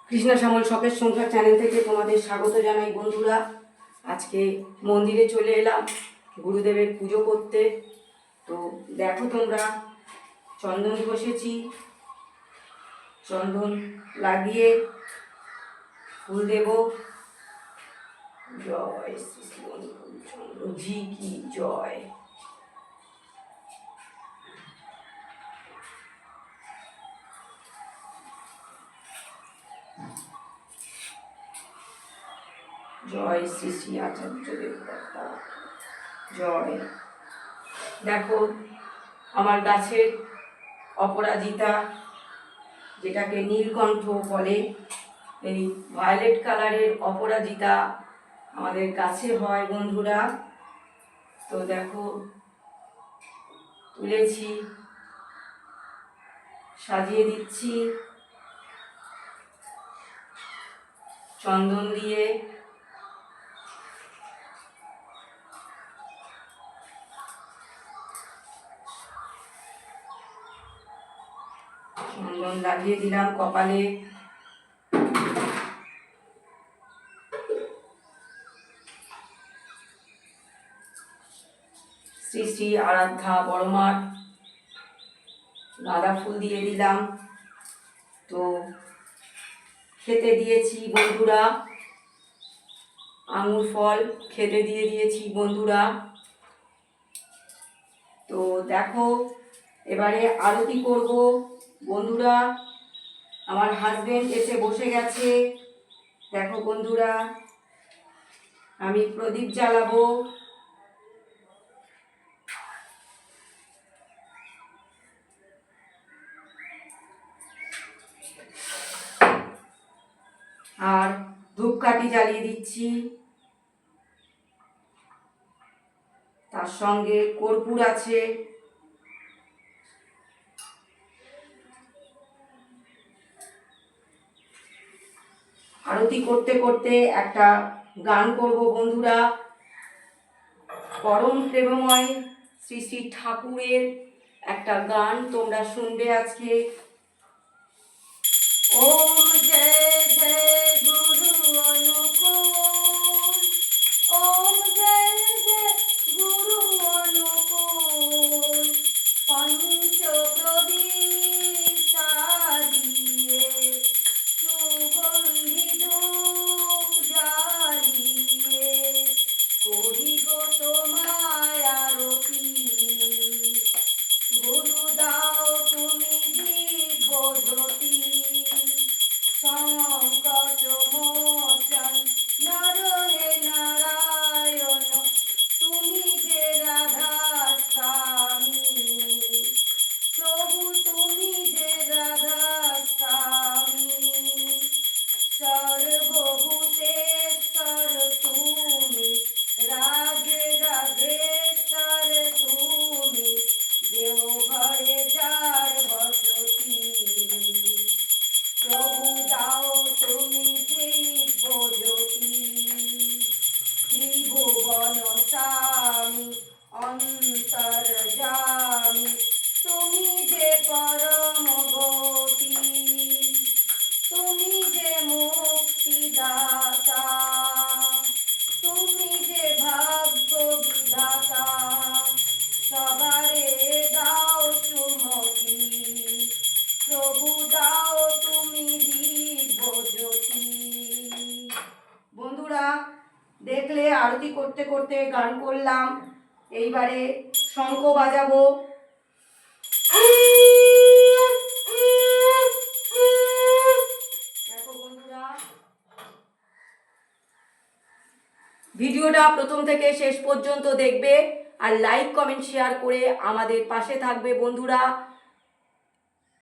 কৃষ্ণা শ্যামল শখের সংসার চ্যানেল থেকে তোমাদের স্বাগত জানাই বন্ধুরা। আজকে মন্দিরে চলে এলাম গুরুদেবের পুজো করতে। তো দেখো তোমরা, চন্দন বসেছি, চন্দন লাগিয়ে ফুল দেব। জয় শ্রী চন্দ্র জি কি জয়। জয় শ্রী শ্রী আচার্য দেবতা জয়। দেখো আমার গাছের অপরাজিতা, যেটাকে নীলকণ্ঠ বলে, এই ভায়োলেট কালারের অপরাজিতা আমাদের গাছে হয় বন্ধুরা। তো দেখো তুলেছি, সাজিয়ে দিচ্ছি চন্দন দিয়ে। চন্দন লাগিয়ে দিলাম কপালে। শ্রী শ্রী আরাধ্যা বড়মার গাঁদা ফুল দিয়ে দিলাম। তো খেতে দিয়েছি বন্ধুরা, আঙুর ফল খেতে দিয়ে দিয়েছি বন্ধুরা। তো দেখো এবারে আরতি করব বন্ধুরা। আমার হাজবেন্ড এসে বসে গেছে। দেখো বন্ধুরা, আমি প্রদীপ জ্বালাবো। আর ধূপকাঠি জ্বালিয়ে দিচ্ছি, তার সঙ্গে কর্পূর আছে। আরতি করতে করতে একটা গান করব বন্ধুরা। পরম প্রেমময় শ্রী শ্রী ঠাকুরের একটা গান তোমরা শুনবে আজকে। ওম জয় জয় গুরু অনুকূল, ওম জয় জয় গুরু অনুকূল, পঞ্চ প্রদীপ সাজিয়ে সুগন্ধি ধূপ জ্বালিয়ে করি গো তোমায় আরতি। গুরু দাও তুমি দিব্য জ্যোতি, সংকট মোচন নরহে নারায়ণ, তুমি যে রাধা স্বামী। প্রভু তুমি যে রাধা স্বামী, সর্বভূতেশ্বর তুমি, রাধে রাধেশ্বর তুমি, দেওঘরে যার বসতি। প্রভু দাও তুমি দিব্য জ্যোতি, ত্রিভুবন স্বামী অন্তর্যামী, তুমি যে পরম গতি, তুমি যে মুক্তিদাতা, তুমি যে ভাগ্য বিধাতা, সবারে দাও সুমতি। প্রভু দাও তুমি দিব্য জ্যোতি। বন্ধুরা দেখলে আরতি করতে করতে গান করলাম। এইবারে শঙ্খ বাজাবো। দেখো বন্ধুরা, ভিডিওটা প্রথম থেকে শেষ পর্যন্ত দেখবে আর লাইক কমেন্ট শেয়ার করে আমাদের পাশে থাকবে বন্ধুরা।